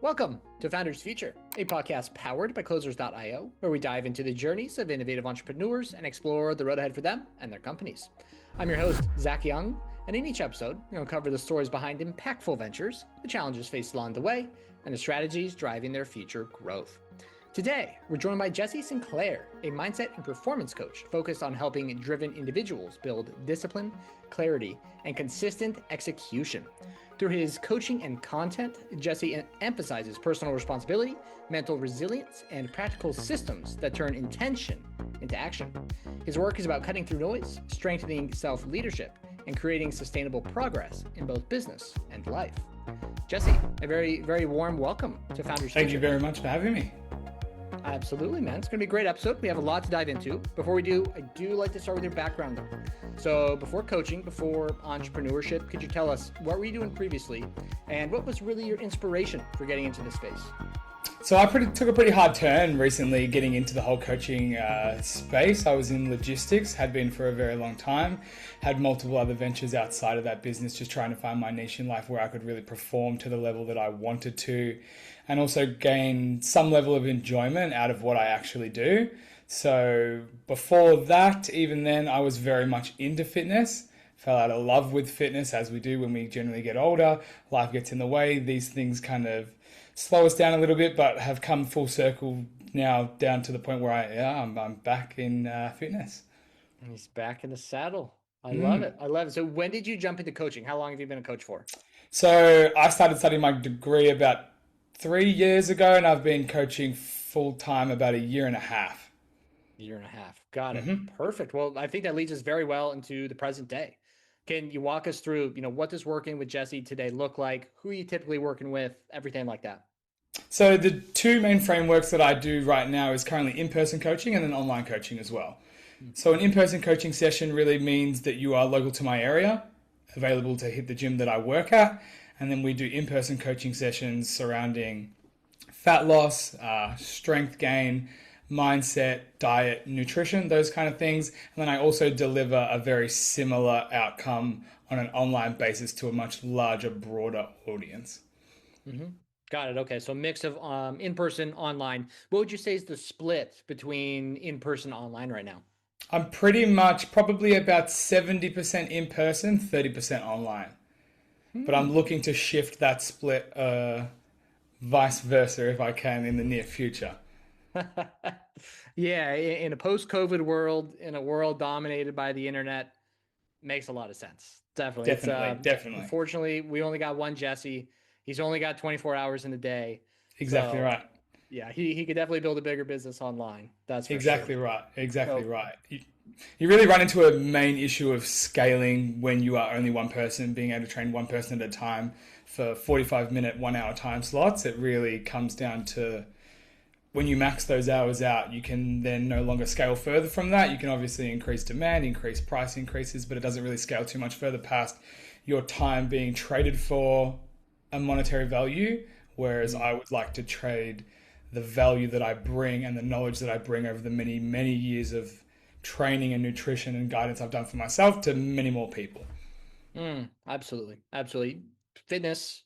Welcome to Founders Future, a podcast powered by Closers.io, where we dive into the journeys of innovative entrepreneurs and explore the road ahead for them and their companies. I'm your host, Zach Young, and in each episode, we'll cover the stories behind impactful ventures, the challenges faced along the way, and the strategies driving their future growth. Today, we're joined by Jesse Sinclair, a mindset and performance coach focused on helping driven individuals build discipline, clarity, and consistent execution. Through his coaching and content, Jesse emphasizes personal responsibility, mental resilience, and practical systems that turn intention into action. His work is about cutting through noise, strengthening self-leadership, and creating sustainable progress in both business and life. Jesse, a very, very warm welcome to Founders Future. Thank you very much for having me. Absolutely, man. It's going to be a great episode. We have a lot to dive into. Before we do, I do like to start with your background, though. So before coaching, before entrepreneurship, could you tell us what were you doing previously and what was really your inspiration for getting into this space? So I took a pretty hard turn recently getting into the whole coaching space. I was in logistics, had been for a very long time, had multiple other ventures outside of that business, just trying to find my niche in life where I could really perform to the level that I wanted to, and also gain some level of enjoyment out of what I actually do. So before that, even then, I was very much into fitness. Fell out of love with fitness, as we do when we generally get older. Life gets in the way. These things kind of slow us down a little bit, but have come full circle now down to the point where I'm back in fitness. And he's back in the saddle. I love it. I love it. So when did you jump into coaching? How long have you been a coach for? So I started studying my degree about 3 years ago, and I've been coaching full time about a year and a half. Year and a half. Got it. Perfect. Well, I think that leads us very well into the present day. Can you walk us through, what does working with Jesse today look like? Who are you typically working with? Everything like that. So the two main frameworks that I do right now is currently in-person coaching and then online coaching as well. So an in-person coaching session really means that you are local to my area, available to hit the gym that I work at. And then we do in-person coaching sessions surrounding fat loss, strength gain, mindset, diet, nutrition, those kind of things. And then I also deliver a very similar outcome on an online basis to a much larger, broader audience. Got it. Okay. So mix of in-person, online. What would you say is the split between in-person and online right now? I'm pretty much probably about 70% in-person, 30% online. But I'm looking to shift that split vice versa if I can in the near future. Yeah, in a post-COVID world, in a world dominated by the internet, makes a lot of sense. Definitely. Definitely. Unfortunately, we only got one Jesse. He's only got 24 hours in a day. Exactly right. Yeah, he could definitely build a bigger business online. That's for exactly sure. right. Exactly right. You really run into a main issue of scaling when you are only one person, being able to train one person at a time for 45-minute, 1 hour time slots. It really comes down to when you max those hours out, you can then no longer scale further from that. You can obviously increase demand, increase price increases, but it doesn't really scale too much further past your time being traded for a monetary value. Whereas I would like to trade the value that I bring and the knowledge that I bring over the many, many years of training and nutrition and guidance I've done for myself to many more people. Absolutely. Absolutely. Fitness,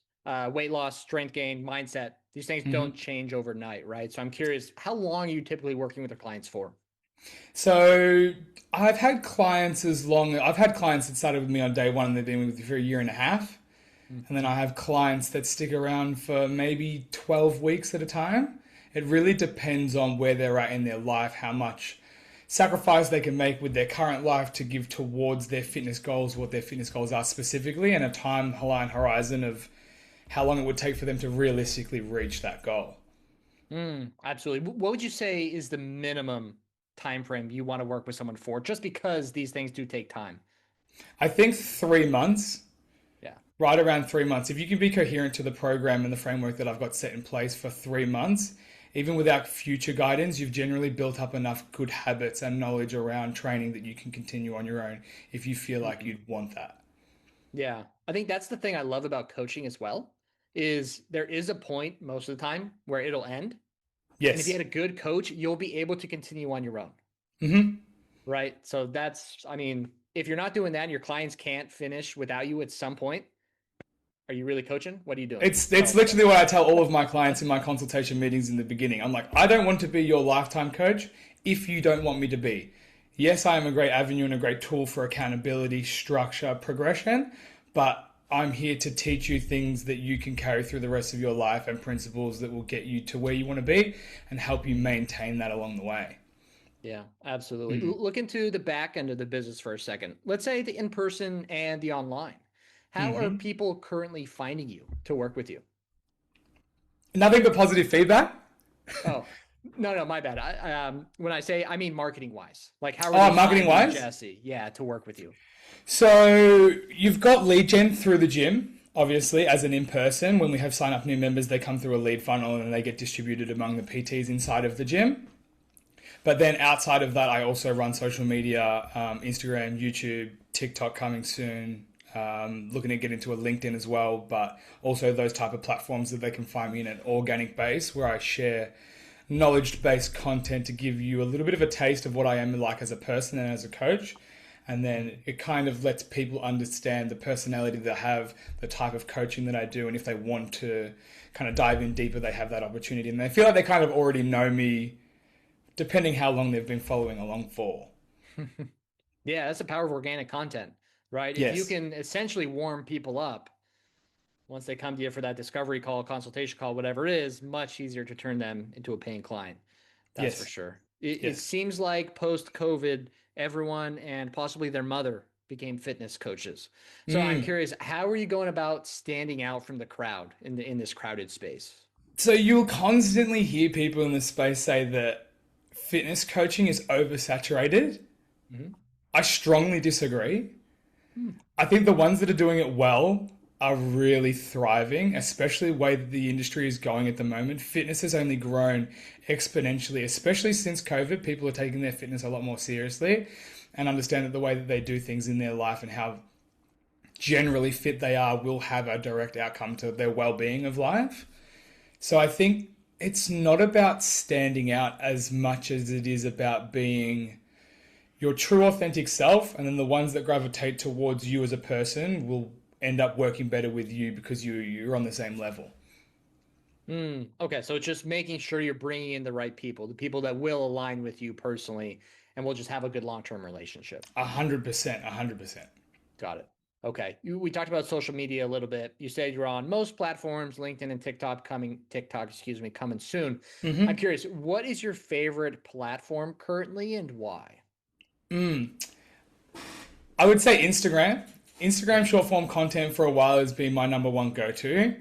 weight loss, strength gain, mindset. These things don't change overnight, right? So I'm curious, how long are you typically working with your clients for? So I've had clients that started with me on day one and they've been with me for a year and a half. And then I have clients that stick around for maybe 12 weeks at a time. It really depends on where they're at in their life, how much sacrifice they can make with their current life to give towards their fitness goals, what their fitness goals are specifically, and a timeline horizon of how long it would take for them to realistically reach that goal. Absolutely. What would you say is the minimum time frame you want to work with someone for, just because these things do take time? I think 3 months. Yeah. Right around 3 months. If you can be coherent to the program and the framework that I've got set in place for 3 months, even without future guidance, you've generally built up enough good habits and knowledge around training that you can continue on your own if you feel like you'd want that. Yeah. I think that's the thing I love about coaching as well, is there is a point most of the time where it'll end. Yes. And if you had a good coach, you'll be able to continue on your own. Right. So if you're not doing that and your clients can't finish without you at some point, Are you really coaching? What are you doing? It's literally what I tell all of my clients in my consultation meetings in the beginning. I'm like, I don't want to be your lifetime coach if you don't want me to be. Yes, I am a great avenue and a great tool for accountability, structure, progression, but I'm here to teach you things that you can carry through the rest of your life and principles that will get you to where you want to be and help you maintain that along the way. Yeah, absolutely. Look into the back end of the business for a second. Let's say the in-person and the online. How are people currently finding you to work with you? Nothing but positive feedback. Oh, no, my bad. When I say, I mean marketing wise. Like, how are Oh, they marketing finding wise? Jesse? Yeah, to work with you. So you've got lead gen through the gym, obviously, as an in-person. When we have sign up new members, they come through a lead funnel and they get distributed among the PTs inside of the gym. But then outside of that, I also run social media, Instagram, YouTube, TikTok coming soon. Looking to get into a LinkedIn as well, but also those type of platforms that they can find me in an organic base where I share knowledge-based content to give you a little bit of a taste of what I am like as a person and as a coach. And then it kind of lets people understand the personality that I have, the type of coaching that I do, and if they want to kind of dive in deeper, they have that opportunity. And they feel like they kind of already know me, depending how long they've been following along for. Yeah, that's the power of organic content, right? If you Yes. can essentially warm people up once they come to you for that discovery call, consultation call, whatever it is, much easier to turn them into a paying client. That's for Yes. sure. It Yes. seems like post COVID, everyone and possibly their mother became fitness coaches. So I'm curious, how are you going about standing out from the crowd in this crowded space? So you'll constantly hear people in the space say that fitness coaching is oversaturated. Mm-hmm. I strongly disagree. Hmm. I think the ones that are doing it well are really thriving, especially the way that the industry is going at the moment. Fitness has only grown exponentially, especially since COVID. People are taking their fitness a lot more seriously and understand that the way that they do things in their life and how generally fit they are will have a direct outcome to their well-being of life. So I think it's not about standing out as much as it is about being your true authentic self, and then the ones that gravitate towards you as a person will end up working better with you because you're on the same level. Okay, so it's just making sure you're bringing in the right people, the people that will align with you personally, and will just have a good long-term relationship. 100%, 100%. Got it. Okay. We talked about social media a little bit. You said you're on most platforms, LinkedIn and TikTok, excuse me, coming soon. I'm curious, what is your favorite platform currently and why? I would say Instagram. Instagram short form content for a while has been my number one go to,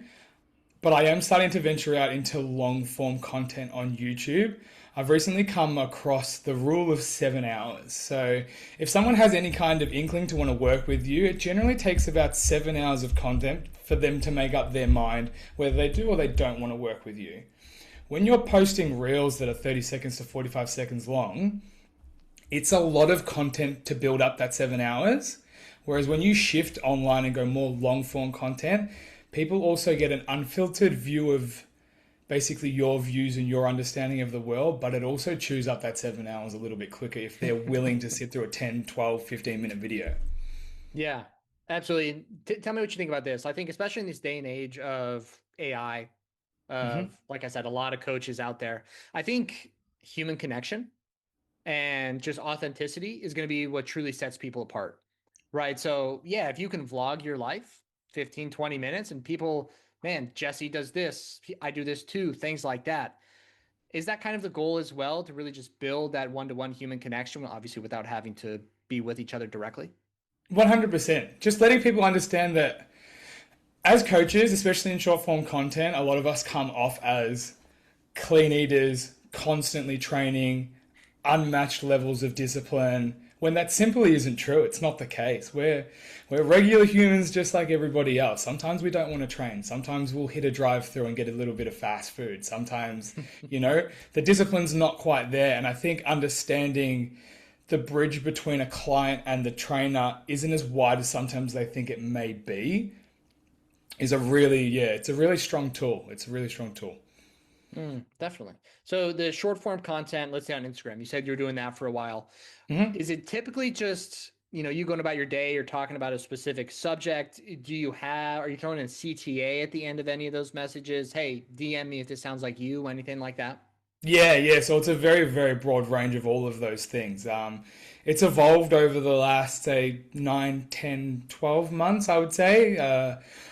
but I am starting to venture out into long form content on YouTube. I've recently come across the rule of 7 hours. So if someone has any kind of inkling to want to work with you, it generally takes about 7 hours of content for them to make up their mind whether they do or they don't want to work with you. When you're posting reels that are 30 seconds to 45 seconds long, it's a lot of content to build up that 7 hours. Whereas when you shift online and go more long form content, people also get an unfiltered view of basically your views and your understanding of the world, but it also chews up that 7 hours a little bit quicker if they're willing to sit through a 10, 12, 15-minute video. Yeah, absolutely. Tell me what you think about this. I think, especially in this day and age of AI, like I said, a lot of coaches out there, I think human connection and just authenticity is going to be what truly sets people apart. Right. So, yeah, if you can vlog your life 15, 20 minutes and people, man, Jesse does this, I do this too, things like that. Is that kind of the goal as well, to really just build that one-to-one human connection, obviously without having to be with each other directly? 100%. Just letting people understand that as coaches, especially in short form content, a lot of us come off as clean eaters, constantly training, unmatched levels of discipline, when that simply isn't true. It's not the case. We're regular humans just like everybody else. Sometimes we don't want to train. Sometimes we'll hit a drive-through and get a little bit of fast food. Sometimes, the discipline's not quite there. And I think understanding the bridge between a client and the trainer isn't as wide as sometimes they think it may be is it's a really strong tool. It's a really strong tool. Definitely. So the short form content, let's say on Instagram, you said you're doing that for a while. Is it typically just you going about your day, you're talking about a specific subject. Are you throwing in CTA at the end of any of those messages? Hey, DM me if this sounds like you, anything like that? Yeah. So it's a very, very broad range of all of those things. It's evolved over the last, say, 9, 10, 12 months, I would say.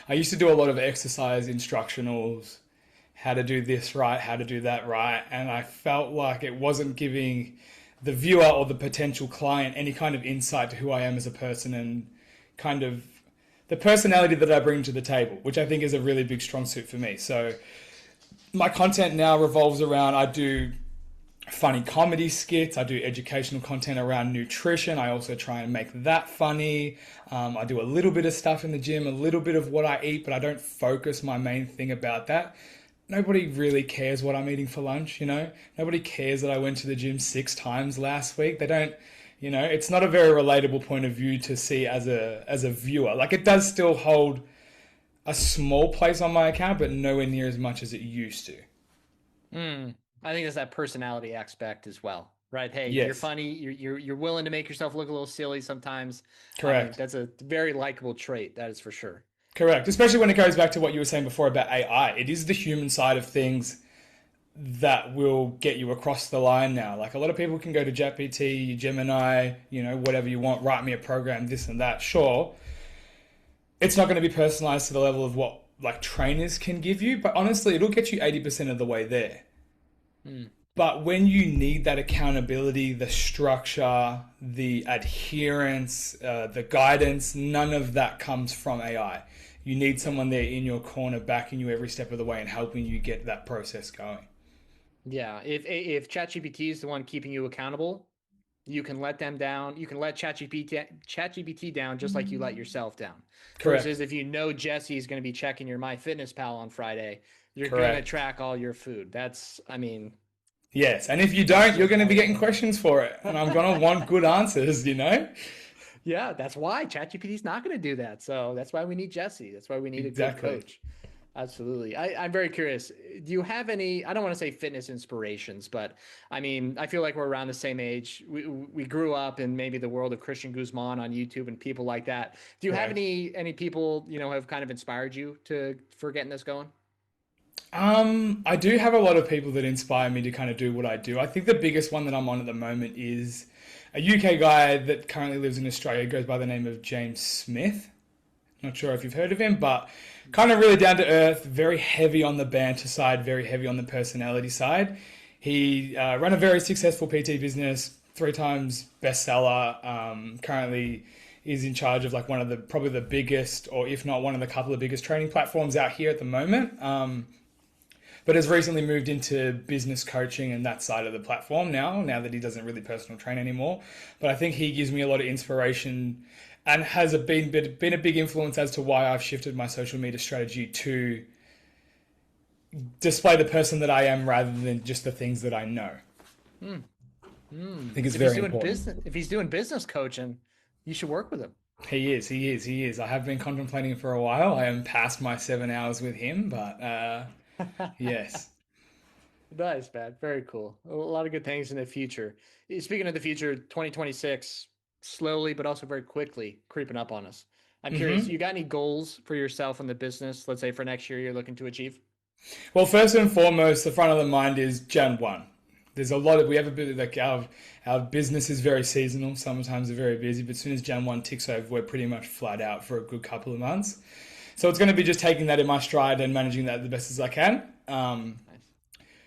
I used to do a lot of exercise instructionals, how to do this right, how to do that right. And I felt like it wasn't giving the viewer or the potential client any kind of insight to who I am as a person and kind of the personality that I bring to the table, which I think is a really big strong suit for me. So my content now revolves around, I do funny comedy skits, I do educational content around nutrition. I also try and make that funny. I do a little bit of stuff in the gym, a little bit of what I eat, but I don't focus my main thing about that. Nobody really cares what I'm eating for lunch, Nobody cares that I went to the gym 6 times last week. They don't, it's not a very relatable point of view to see as a viewer. Like, it does still hold a small place on my account, but nowhere near as much as it used to. I think there's that personality aspect as well, right? Hey, Yes. you're funny. You're willing to make yourself look a little silly sometimes. Correct. That's a very likable trait. That is for sure. Correct. Especially when it goes back to what you were saying before about AI. It is the human side of things that will get you across the line now. Like, a lot of people can go to ChatGPT, Gemini, whatever you want, write me a program, this and that. Sure, it's not going to be personalized to the level of what like trainers can give you, but honestly, it'll get you 80% of the way there. But when you need that accountability, the structure, the adherence, the guidance, none of that comes from AI. You need someone there in your corner, backing you every step of the way and helping you get that process going. Yeah. If ChatGPT is the one keeping you accountable, you can let them down. You can let ChatGPT down just like you let yourself down. Correct. Versus if Jesse is going to be checking your MyFitnessPal on Friday, you're Correct. going to track all your food. Yes, and if you don't, you're going to be getting questions for it, and I'm going to want good answers, Yeah, that's why ChatGPT is not going to do that. So that's why we need Jesse. That's why we need Exactly. a good coach. Absolutely. I'm very curious. Do you have any, I don't want to say fitness inspirations, but I feel like we're around the same age. We grew up in maybe the world of Christian Guzman on YouTube and people like that. Do you have any people, have kind of inspired you for getting this going? I do have a lot of people that inspire me to kind of do what I do. I think the biggest one that I'm on at the moment is a UK guy that currently lives in Australia, goes by the name of James Smith. Not sure if you've heard of him, but kind of really down to earth, very heavy on the banter side, very heavy on the personality side. He ran a very successful PT business, 3 times bestseller. Currently is in charge of like probably the biggest, or if not one of the couple of biggest training platforms out here at the moment. But has recently moved into business coaching and that side of the platform now that he doesn't really personal train anymore. But I think he gives me a lot of inspiration and has been a big influence as to why I've shifted my social media strategy to display the person that I am rather than just the things that I know. I think it's very important. If he's doing business coaching, you should work with him. He is. I have been contemplating it for a while. I am past my 7 hours with him, but yes. Nice, man. Very cool. A lot of good things in the future. Speaking of the future, 2026, slowly but also very quickly creeping up on us. I'm curious, you got any goals for yourself in the business, let's say for next year you're looking to achieve? Well, first and foremost, the front of the mind is Jan 1. There's a lot of, we have a bit of like our business is very seasonal. Sometimes we're very busy, but as soon as Jan 1 ticks over, we're pretty much flat out for a good couple of months. So it's going to be just taking that in my stride and managing that the best as I can. Nice.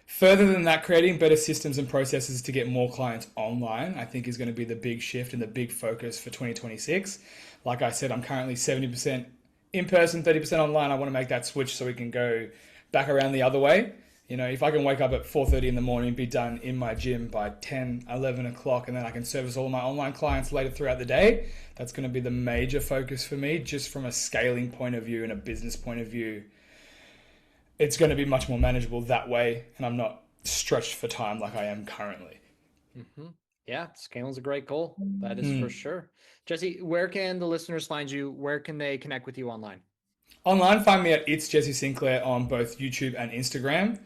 Further than that, creating better systems and processes to get more clients online, I think is going to be the big shift and the big focus for 2026. Like I said, I'm currently 70% in person, 30% online. I want to make that switch so we can go back around the other way. If I can wake up at 4:30 in the morning, be done in my gym by 10, 11 o'clock, and then I can service all my online clients later throughout the day, that's going to be the major focus for me, just from a scaling point of view and a business point of view. It's going to be much more manageable that way, and I'm not stretched for time like I am currently. Yeah, scaling's a great goal. That is for sure. Jesse, where can the listeners find you? Where can they connect with you online? Online, find me at It's Jesse Sinclair on both YouTube and Instagram.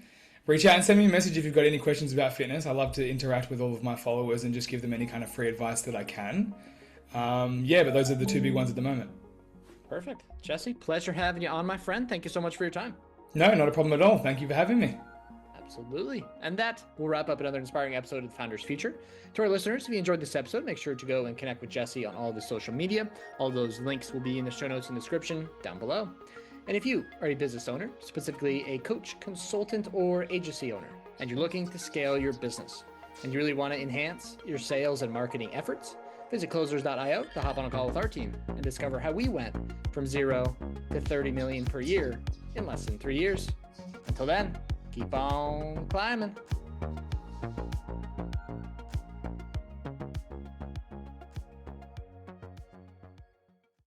Reach out and send me a message if you've got any questions about fitness. I love to interact with all of my followers and just give them any kind of free advice that I can. But those are the two big ones at the moment. Perfect. Jesse, pleasure having you on, my friend. Thank you so much for your time. No, not a problem at all. Thank you for having me. Absolutely. And that will wrap up another inspiring episode of the Founders Future. To our listeners, if you enjoyed this episode, make sure to go and connect with Jesse on all of his social media. All those links will be in the show notes and description down below. And if you are a business owner, specifically a coach, consultant, or agency owner, and you're looking to scale your business, and you really want to enhance your sales and marketing efforts, visit closers.io to hop on a call with our team and discover how we went from 0 to 30 million per year in less than 3 years. Until then, keep on climbing.